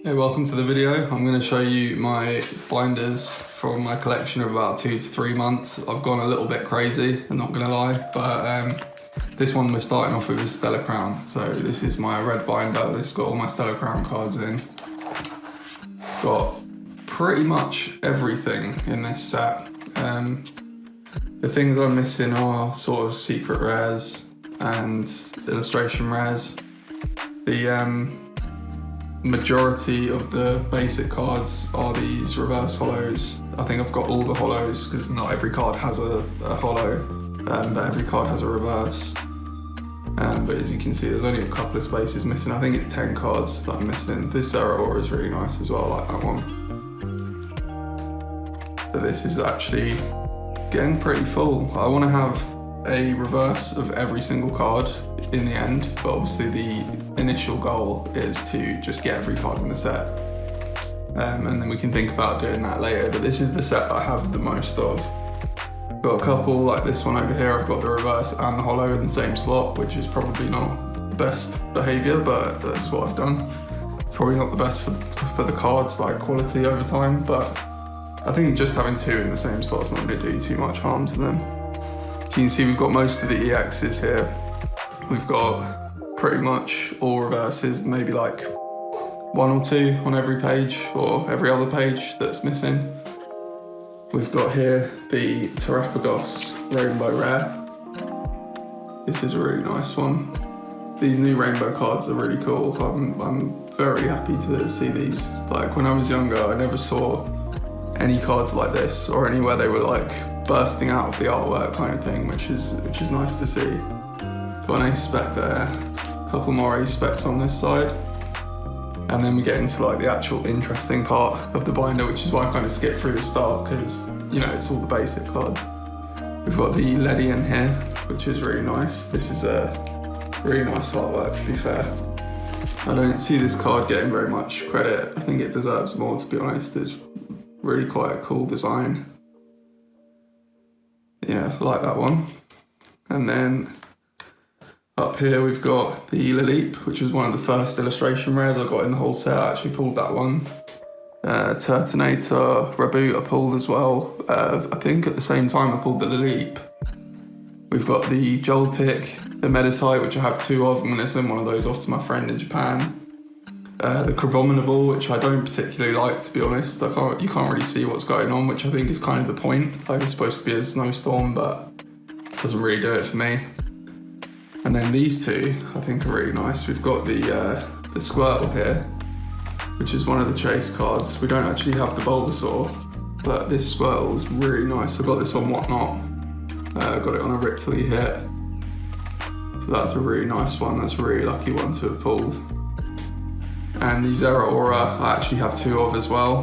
Hey, welcome to the video. I'm going to show you my binders from my collection of about 2 to 3 months. I've gone a little bit crazy, I'm not going to lie, but this one we're starting off with is Stella Crown. So this is my red binder. This has got all my Stella Crown cards in. Got pretty much everything in this set. The things I'm missing are sort of secret rares and illustration rares. The majority of the basic cards are these reverse holos. I think I've got all the holos because not every card has a holo, but every card has a reverse. But as you can see, there's only a couple of spaces missing. I think it's 10 cards that I'm missing. This Zeraora is really nice as well, I like that one. But this is actually getting pretty full. I want to have a reverse of every single card in the end, but obviously the initial goal is to just get every card in the set, and then we can think about doing that later. But this is the set that I have the most of. Got a couple like this one over here. I've got the reverse and the holo in the same slot, which is probably not the best behavior, but that's what I've done. Probably not the best for the cards, like quality over time, but I think just having two in the same slot is not going to do too much harm to them. So you can see we've got most of the EXs here. We've got pretty much all reverses, maybe like 1 or 2 on every page or every other page that's missing. We've got here the Terrapagos Rainbow Rare. This is a really nice one. These new rainbow cards are really cool. I'm very happy to see these. Like when I was younger, I never saw any cards like this or anywhere they were like bursting out of the artwork kind of thing, which is nice to see. Got an ace spec there, a couple more ace specs on this side, and then we get into like the actual interesting part of the binder, which is why I kind of skip through the start because, you know, it's all the basic cards. We've got the Ledian here, which is really nice. This is a really nice artwork, to be fair. I don't see this card getting very much credit. I think it deserves more, to be honest. It's really quite a cool design. Yeah, I like that one. And then up here we've got the Lilip, which was one of the first illustration rares I got in the whole set. I actually pulled that one. Turtonator, Raboot I pulled as well. I think at the same time I pulled the Lilip. We've got the Joltik, the Meditite, which I have 2 of. I'm going to send one of those off to my friend in Japan. The Crabominable, which I don't particularly like, to be honest. You can't really see what's going on, which I think is kind of the point. Like it's supposed to be a snowstorm, but it doesn't really do it for me. And then these two, I think, are really nice. We've got the Squirtle here, which is one of the chase cards. We don't actually have the Bulbasaur, but this Squirtle is really nice. I got this on Whatnot. Got it on a Riptily hit. So that's a really nice one. That's a really lucky one to have pulled. And the Zeraora I actually have 2 of as well.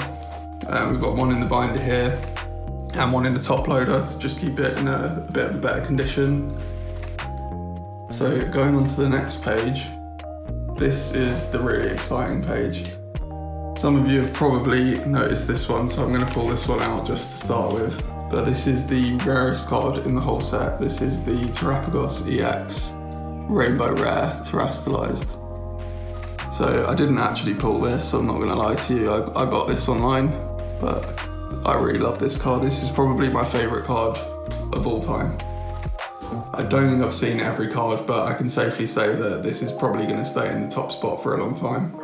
We've got one in the binder here and one in the top loader to just keep it in a bit of a better condition. So going on to the next page, this is the really exciting page. Some of you have probably noticed this one, so I'm going to pull this one out just to start with. But this is the rarest card in the whole set. This is the Terrapagos EX Rainbow Rare Terastallized. So I didn't actually pull this, so I'm not going to lie to you. I got this online, but I really love this card. This is probably my favourite card of all time. I don't think I've seen every card, but I can safely say that this is probably going to stay in the top spot for a long time.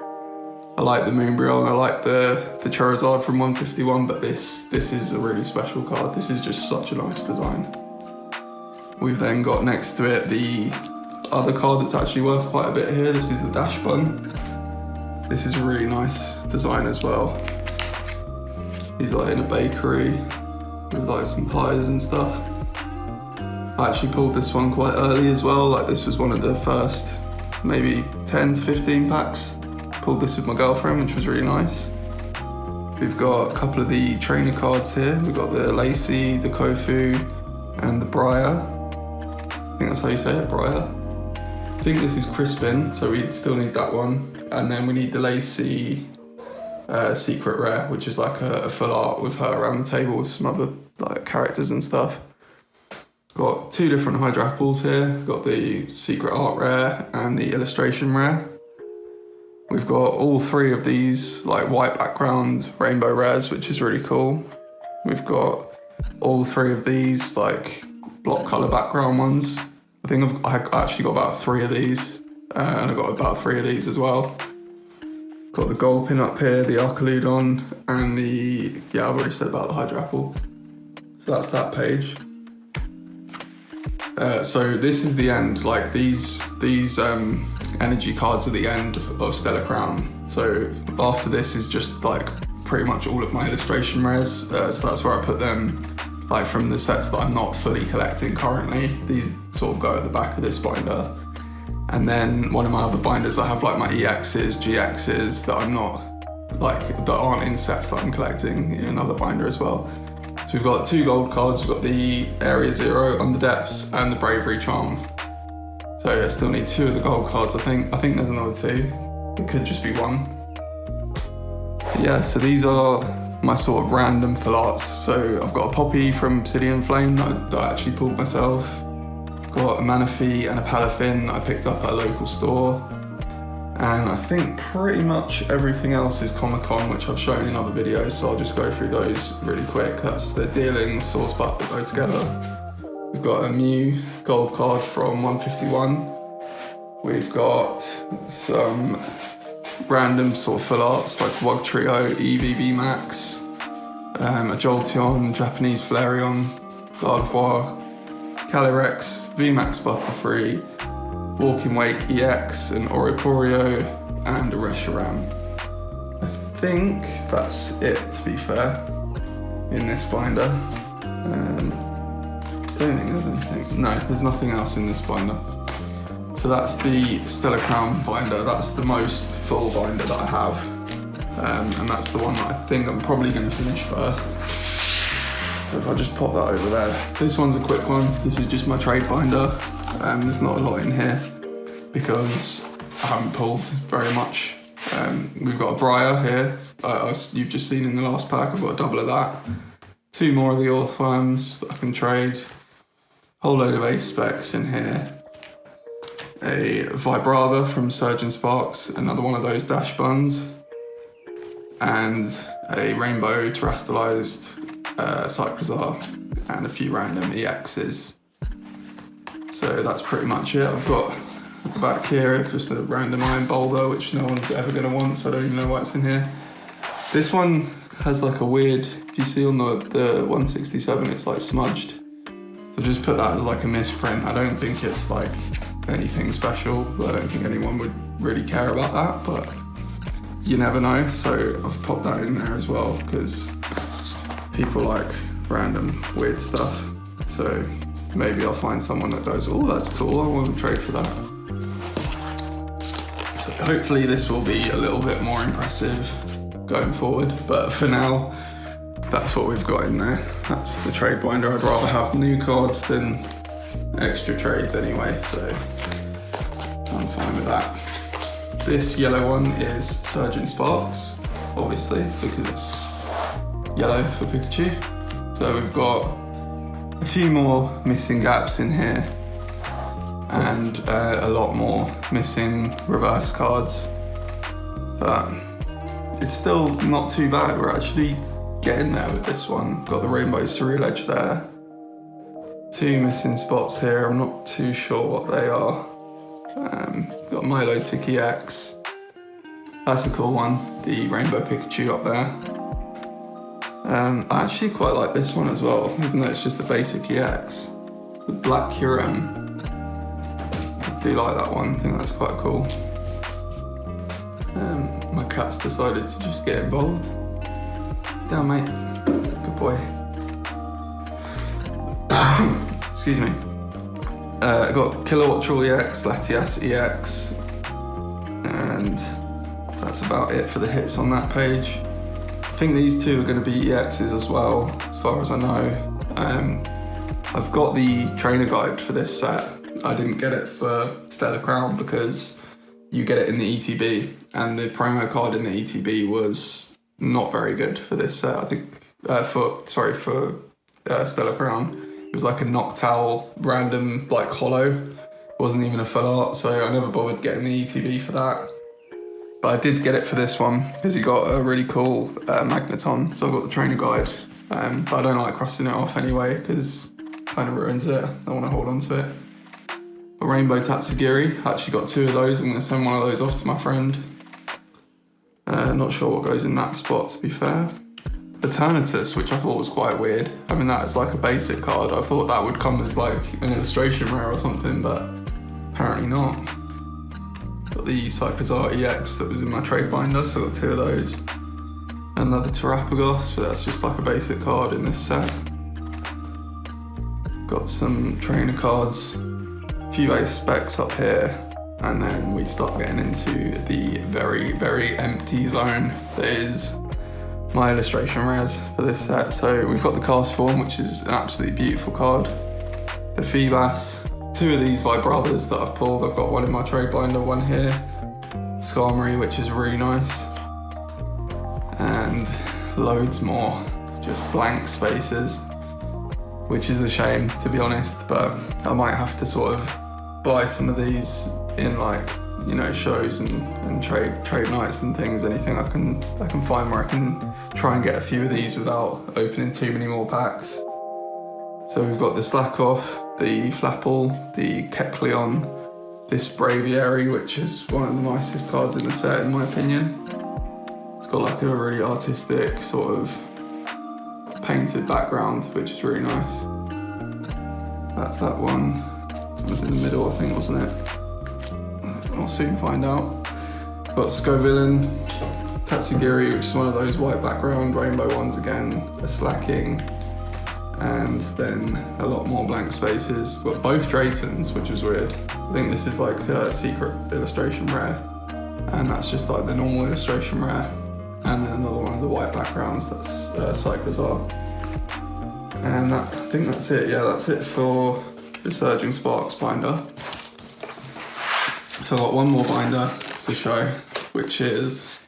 I like the Moonbriel and I like the Charizard from 151, but this is a really special card. This is just such a nice design. We've then got next to it the other card that's actually worth quite a bit here. This is the Dash Bun. This is a really nice design as well. He's like in a bakery with like some pies and stuff. I actually pulled this one quite early as well. Like this was one of the first maybe 10 to 15 packs. Pulled this with my girlfriend, which was really nice. We've got a couple of the trainer cards here. We've got the Lacey, the Kofu, and the Briar. I think that's how you say it, Briar. I think this is Crispin, so we still need that one. And then we need the Lacey Secret Rare, which is like a full art with her around the table with some other like characters and stuff. Got 2 different Hydrapples here. Got the Secret Art Rare and the Illustration Rare. We've got all 3 of these, like white background rainbow rares, which is really cool. We've got all 3 of these, like block color background ones. I think I actually got about 3 of these, and I got about 3 of these as well. Got the gold pin up here, the Archaludon, and I've already said about the Hydrapple. So that's that page. So this is the end, like these energy cards are the end of Stella Crown. So after this is just like pretty much all of my illustration rares. So that's where I put them, like from the sets that I'm not fully collecting currently. These sort of go at the back of this binder. And then one of my other binders, I have like my EXs, GXs that I'm not, like, that aren't in sets that I'm collecting in another binder as well. So we've got 2 gold cards, we've got the Area 0 on the depths and the Bravery Charm. So I still need 2 of the gold cards, I think there's another 2. It could just be 1. But yeah, so these are my sort of random full arts. So I've got a Poppy from Obsidian Flame that I actually pulled myself. Got a Manaphy and a Palafin that I picked up at a local store. And I think pretty much everything else is Comic-Con, which I've shown in other videos, so I'll just go through those really quick. That's the Dealing, Source Butt that go together. We've got a Mew gold card from 151. We've got some random sort of full arts like Wug Trio, EVV Max, a Jolteon, Japanese Flareon, Gardevoir, Calyrex, VMAX Butterfree, Walking Wake EX, an Oricorio, and a Reshiram. I think that's it, to be fair, in this binder. I don't think there's anything. No, there's nothing else in this binder. So that's the Stella Crown binder. That's the most full binder that I have. And that's the one that I think I'm probably going to finish first. So if I just pop that over there. This one's a quick one. This is just my trade binder. There's not a lot in here because I haven't pulled very much. We've got a Briar here. You've just seen in the last pack. I've got a double of that. 2 more of the Orthworms that I can trade. Whole load of Ace Specs in here. A Vibrava from Surgeon Sparks, another one of those dash buns. And a Rainbow Terastallized Cyclozar and a few random EXs. So that's pretty much it. I've got at the back here just a random Iron Boulder, which no one's ever going to want, so I don't even know why it's in here. This one has like a weird, do you see on the 167 it's like smudged? So just put that as like a misprint. I don't think it's like anything special. I don't think anyone would really care about that, but you never know. So I've popped that in there as well because people like random weird stuff. So maybe I'll find someone that goes, oh, that's cool, I want to trade for that. So hopefully this will be a little bit more impressive going forward, but for now, that's what we've got in there. That's the trade binder. I'd rather have new cards than extra trades anyway, so I'm fine with that. This yellow one is Surgeon Sparks, obviously, because it's yellow for Pikachu. So we've got a few more missing gaps in here and a lot more missing reverse cards, but it's still not too bad. We're actually getting there with this one. Got the Rainbow Surreal Edge there. 2 missing spots here, I'm not too sure what they are. Got Milotic EX. That's a cool one, the Rainbow Pikachu up there. I actually quite like this one as well, even though it's just the basic EX. The Black Huron. I do like that one, I think that's quite cool. My cat's decided to just get involved. Down, mate. Good boy. Excuse me. I got Kilowattrel EX, Latias EX, and that's about it for the hits on that page. I think these 2 are going to be EXs as well, as far as I know. I've got the trainer guide for this set. I didn't get it for Stella Crown because you get it in the ETB, and the promo card in the ETB was not very good for this set. I think for Stella Crown. It was like a Noctowl random, like hollow. It wasn't even a full art, so I never bothered getting the ETB for that. But I did get it for this one because you got a really cool magneton. So I got the trainer guide, but I don't like crossing it off anyway because it kind of ruins it. I want to hold on to it. A rainbow Tatsugiri, actually got 2 of those. I'm going to send one of those off to my friend. Not sure what goes in that spot, to be fair. Eternatus, which I thought was quite weird. Having that as like a basic card, I thought that would come as like an illustration rare or something, but apparently not. Got the Cyclizar EX that was in my trade binder, so I got 2 of those. Another Terapagos, but that's just like a basic card in this set. Got some trainer cards, a few ace specs up here, and then we start getting into the very, very empty zone that is my illustration rares for this set. So we've got the Cast Form, which is an absolutely beautiful card. The Feebas, 2 of these Vibravas that I've pulled. I've got one in my trade binder, one here. Skarmory, which is really nice. And loads more, just blank spaces, which is a shame, to be honest, but I might have to sort of buy some of these in like, you know, shows and trade nights and things. Anything I can find where I can try and get a few of these without opening too many more packs. So we've got the Slakoth, the Flapple, the Kecleon, this Braviary, which is one of the nicest cards in the set in my opinion. It's got like a really artistic sort of painted background, which is really nice. That's that one. It was in the middle, I think, wasn't it? I'll soon find out. Got Scovillain, Tatsugiri, which is one of those white background rainbow ones again, a Slacking, and then a lot more blank spaces. Got both Draytons, which is weird. I think this is like a secret illustration rare, and that's just like the normal illustration rare. And then another one of the white backgrounds, that's Cyclizar. And I think that's it, yeah, that's it for the Surging Sparks binder. So I've got one more binder to show, which is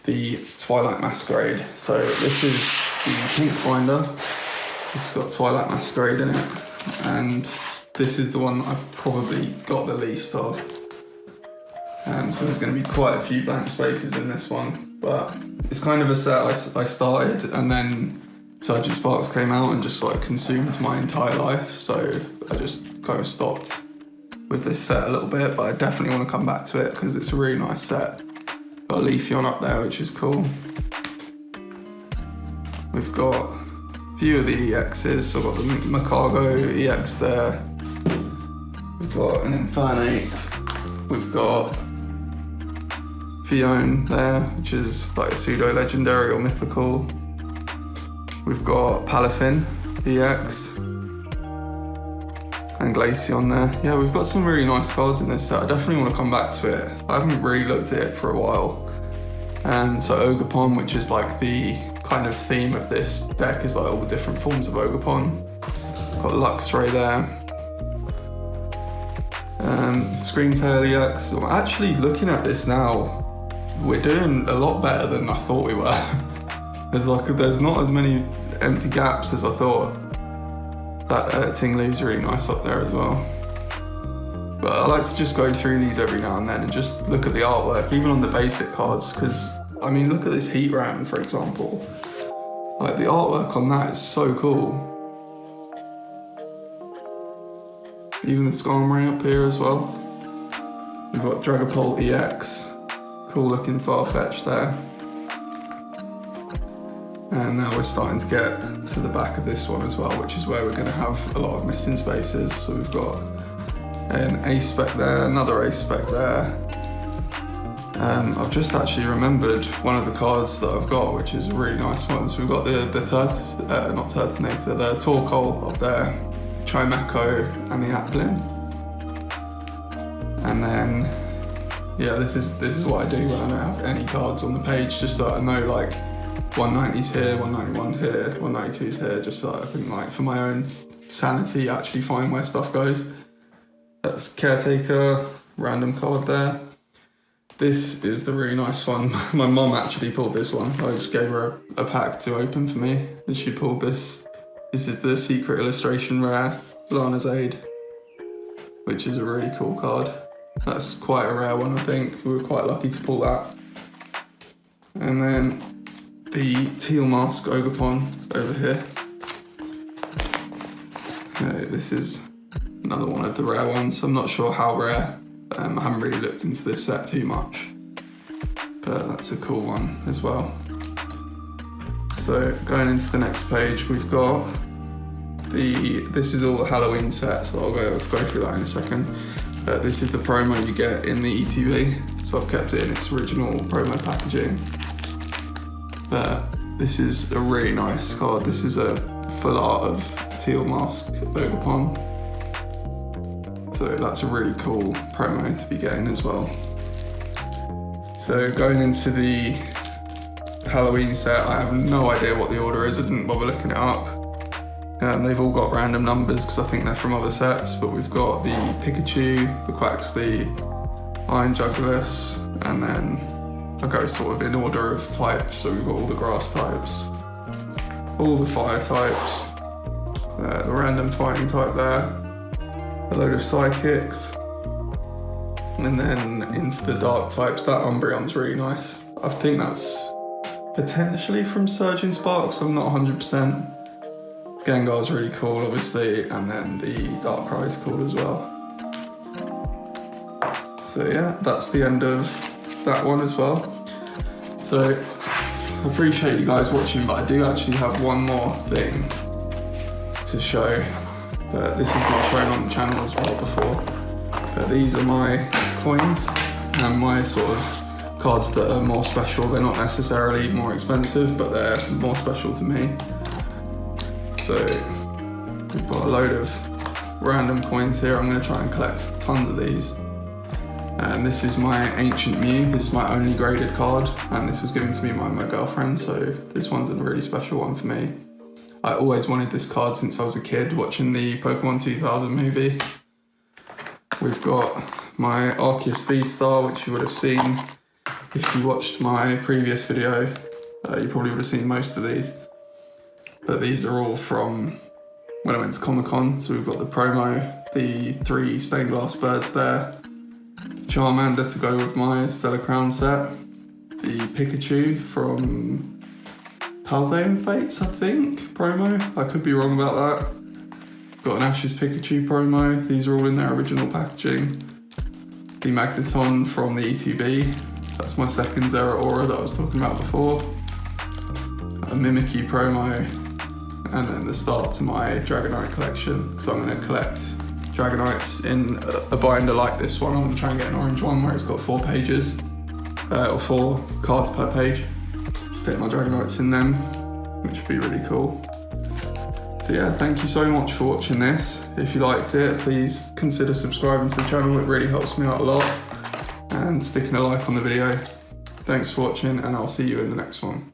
the Twilight Masquerade. So this is the pink binder. It's got Twilight Masquerade in it, and this is the one that I've probably got the least of. So there's going to be quite a few blank spaces in this one, but it's kind of a set I started, and then Surging Sparks came out and just like consumed my entire life, so I just kind of stopped with this set a little bit, but I definitely want to come back to it because it's a really nice set. Got a Leafeon up there, which is cool. We've got a few of the EXs, so I've got the Macargo EX there. We've got an Infernape. We've got Fione there, which is like a pseudo-legendary or mythical. We've got Palafin EX. And Glaceon there. Yeah, we've got some really nice cards in this set. I definitely want to come back to it. I haven't really looked at it for a while. So Ogerpon, which is like the kind of theme of this deck, is like all the different forms of Ogerpon. Got Luxray there. Screamtail EX. Actually, looking at this now, we're doing a lot better than I thought we were. There's not as many empty gaps as I thought. That Tinglu's really nice up there as well. But I like to just go through these every now and then and just look at the artwork, even on the basic cards, because, I mean, look at this Heatran, for example. Like, the artwork on that is so cool. Even the Skarmory up here as well. We've got Dragapult EX. Cool looking Farfetch there. And now we're starting to get to the back of this one as well, which is where we're going to have a lot of missing spaces. So we've got an ace spec there, another ace spec there. I've just actually remembered one of the cards that I've got, which is a really nice one. So we've got the Turtonator, the Torkoal up there, Chimecho, and the Applin. And then, yeah, this is what I do when I don't have any cards on the page, just so I know like 190's here, 191's here, 192's here, just so I can, like, for my own sanity, actually find where stuff goes. That's Caretaker, random card there. This is the really nice one. My mum actually pulled this one. I just gave her a pack to open for me, and she pulled this. This is the secret illustration rare, Lana's Aid, which is a really cool card. That's quite a rare one, I think. We were quite lucky to pull that. And then the teal mask Ogopon over here. This is another one of the rare ones. I'm not sure how rare. I haven't really looked into this set too much, but that's a cool one as well. So going into the next page, we've got this is all the Halloween set, so I'll go through that in a second. This is the promo you get in the ETB, so I've kept it in its original promo packaging. This is a really nice card. This is a full art of teal mask Ogopon. So that's a really cool promo to be getting as well. So going into the Halloween set, I have no idea what the order is. I didn't bother looking it up. They've all got random numbers because I think they're from other sets, but we've got the Pikachu, the Quaxley, Iron Juggless, and then I go sort of in order of types. So we've got all the grass types, all the fire types, the random fighting type there, a load of psychics, and then into the dark types. That Umbreon's really nice. I think that's potentially from Surging Sparks, I'm not 100%. Gengar's really cool, obviously, and then the Darkrai's cool as well. So yeah, that's the end of that one as well. So I appreciate you guys watching, but I do actually have one more thing to show. But this is not shown on the channel as well before. But these are my coins and my sort of cards that are more special. They're not necessarily more expensive, but they're more special to me. So we've got a load of random coins here. I'm going to try and collect tons of these. And this is my Ancient Mew. This is my only graded card, and this was given to me by my girlfriend, so this one's a really special one for me. I always wanted this card since I was a kid watching the Pokémon 2000 movie. We've got my Arceus V-Star, which you would have seen if you watched my previous video. You probably would have seen most of these. But these are all from when I went to Comic-Con. So we've got the promo, the 3 stained glass birds there, Charmander to go with my Stella Crown set, the Pikachu from Paldean Fates, I think, promo. I could be wrong about that. Got an Ash's Pikachu promo. These are all in their original packaging. The Magneton from the ETB. That's my second Zeraora that I was talking about before. A Mimikyu promo. And then the start to my Dragonite collection. So I'm going to collect Dragonites in a binder like this one. I'm going to try and get an orange one where it's got 4 pages, or 4 cards per page. Stick my Dragonites in them, which would be really cool. So yeah, thank you so much for watching this. If you liked it, please consider subscribing to the channel. It really helps me out a lot. And sticking a like on the video. Thanks for watching, and I'll see you in the next one.